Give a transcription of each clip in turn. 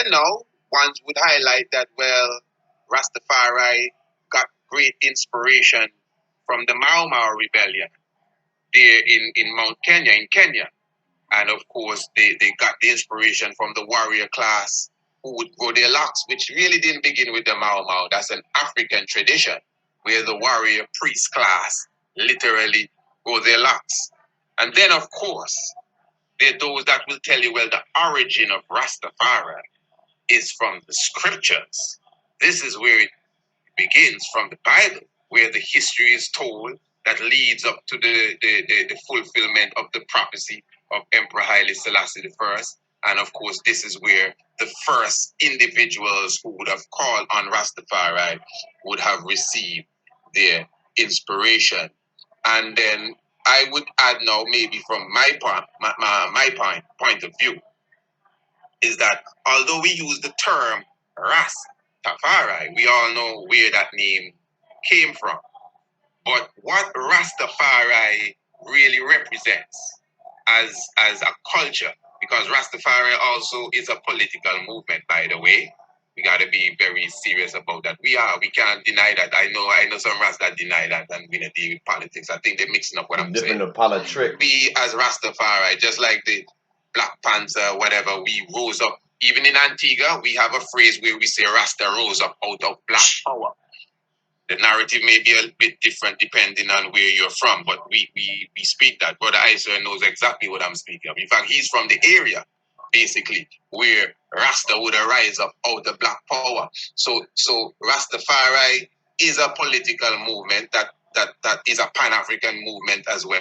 then now, one would highlight that, well, Rastafari got great inspiration from the Mau Mau rebellion there in Mount Kenya, in Kenya. And of course, they got the inspiration from the warrior class who would grow their locks, which really didn't begin with the Mau Mau. That's an African tradition where the warrior priest class literally grow their locks. And then, of course, there are those that will tell you, well, the origin of Rastafari is from the scriptures. This is where it begins, from the Bible, where the history is told that leads up to the fulfillment of the prophecy of Emperor Haile Selassie I. And of course, this is where the first individuals who would have called on Rastafari would have received their inspiration. And then I would add now, maybe from my point of view, is that although we use the term Rastafari, we all know where that name came from. But what Rastafari really represents as a culture, because Rastafari also is a political movement, by the way. We got to be very serious about that. We can't deny that. I know some Rasta deny that and we don't deal with politics. I think they're mixing up what I'm saying. Different politics. We as Rastafari, just like the Black Panther, whatever, we rose up. Even in Antigua, we have a phrase where we say Rasta rose up out of black power. The narrative may be a bit different depending on where you're from, but we speak that. Brother Isa knows exactly what I'm speaking of. In fact, he's from the area, basically, where Rasta would arise up out of black power. So Rastafari is a political movement that is a Pan-African movement as well.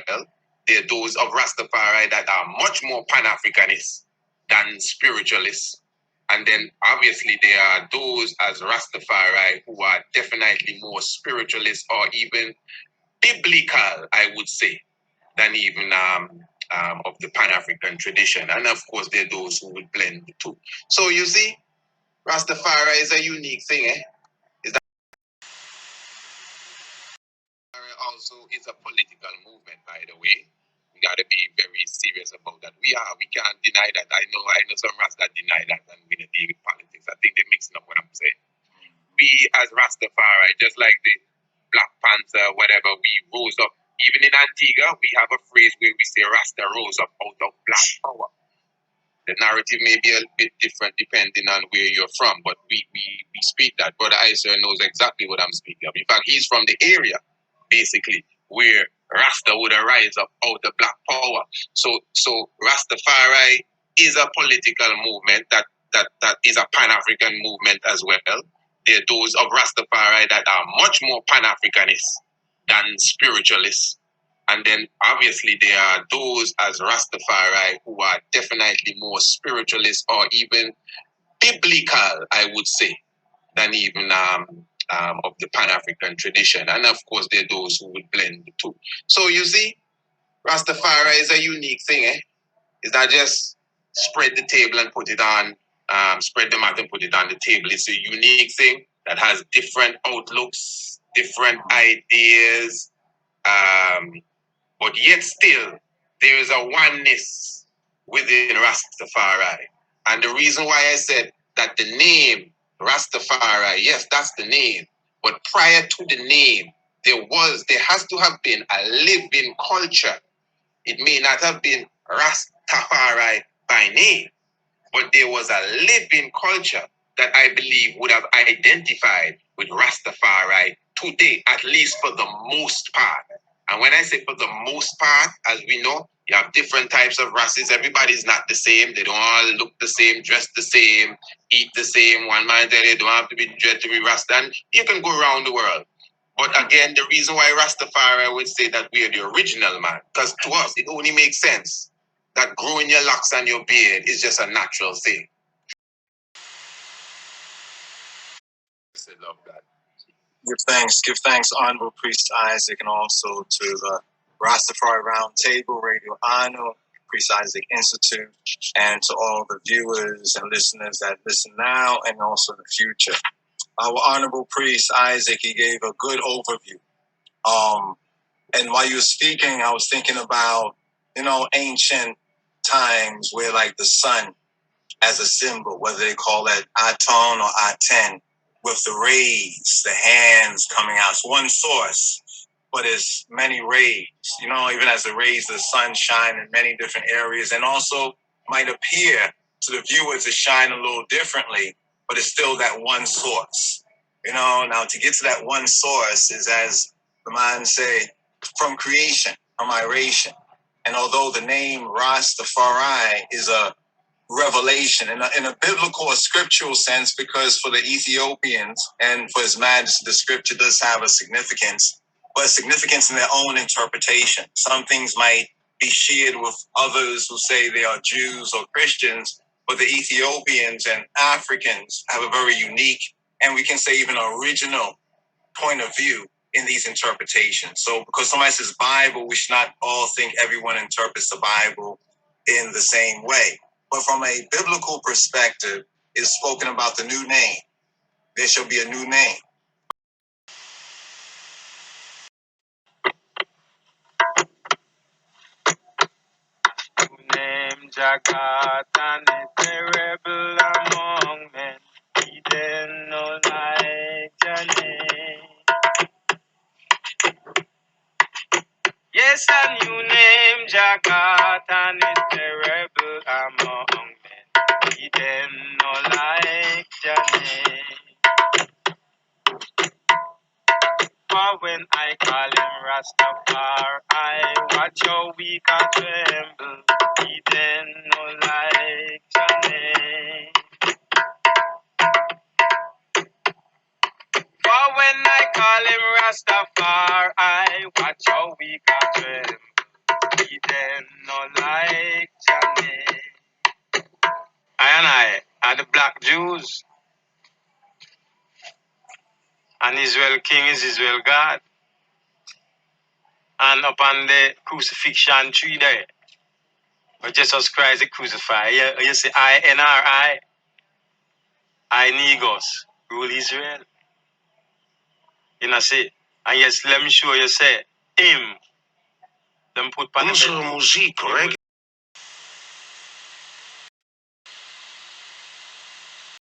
There are those of Rastafari that are much more Pan-Africanist than spiritualists. And then obviously there are those as Rastafari who are definitely more spiritualist or even biblical, I would say, than even of the Pan-African tradition. And of course, there are those who would blend the two. So you see, Rastafari is a unique thing, Is that also is a political movement, by the way. We got to be very serious about that. We can't deny that. I know some Rasta deny that and we don't deal with politics. I think they're mixing up what I'm saying. We as Rastafari, just like the Black Panther, whatever, we rose up. Even in Antigua, we have a phrase where we say Rasta rose up out of black power. The narrative may be a bit different depending on where you're from, but we speak that. Brother Isa knows exactly what I'm speaking of. In fact, he's from the area, basically, where Rasta would arise up out of black power. So Rastafari is a political movement that is a Pan-African movement as well. There are those of Rastafari that are much more Pan-Africanist than spiritualists. And then obviously there are those as Rastafari who are definitely more spiritualist or even biblical, I would say, than even of the Pan-African tradition. And of course, there are those who would blend the two. So you see, Rastafari is a unique thing, Is that just spread the table and put it on, spread the mat and put it on the table. It's a unique thing that has different outlooks, different ideas, but yet still, there is a oneness within Rastafari. And the reason why I said that the name Rastafari, yes, that's the name. But prior to the name, there has to have been a living culture. It may not have been Rastafari by name, but there was a living culture that I believe would have identified with Rastafari today, at least for the most part. And when I say for the most part, as we know, you have different types of races. Everybody's not the same. They don't all look the same, dress the same, eat the same. One man said they don't have to be dread to be Rasta. And you can go around the world. But again, the reason why Rastafari would say that we are the original man, because to us, it only makes sense that growing your locks and your beard is just a natural thing. I love that. Give thanks, Honorable Priest Isaac, and also to the Rastafari Roundtable, Radio Honor, Priest Isaac Institute, and to all the viewers and listeners that listen now and also in the future. Our Honorable Priest Isaac, he gave a good overview. And while you were speaking, I was thinking about, ancient times where like the sun as a symbol, whether they call it Aton or Aten, with the rays, the hands coming out. It's one source, but it's many rays. You know, even as the rays of the sun shine in many different areas, and also might appear to the viewer to shine a little differently, but it's still that one source. You know, now to get to that one source is, as the man say, from creation, from iration. And although the name Rastafari is a revelation in a biblical or scriptural sense, because for the Ethiopians and for His Majesty, the scripture does have a significance, but a significance in their own interpretation. Some things might be shared with others who say they are Jews or Christians, but the Ethiopians and Africans have a very unique, and we can say even original, point of view in these interpretations. So because somebody says Bible, we should not all think everyone interprets the Bible in the same way. But from a biblical perspective, it's spoken about the new name. There shall be a new name. Name Jagat and is a rebel among men. He then no like your name. Yes, a new name Jagat and is a rebel among men. He then no like your name. For when I call him Rastafari, watch how we can tremble. He then no like your name. For when I call him Rastafari, watch how we can tremble. He then no like your name. I are the black Jews, and Israel King is Israel God. And upon the crucifixion tree there, where Jesus Christ is crucified, you say I Negos, rule Israel. You know, say, and yes, let me show you, say, him, them put on the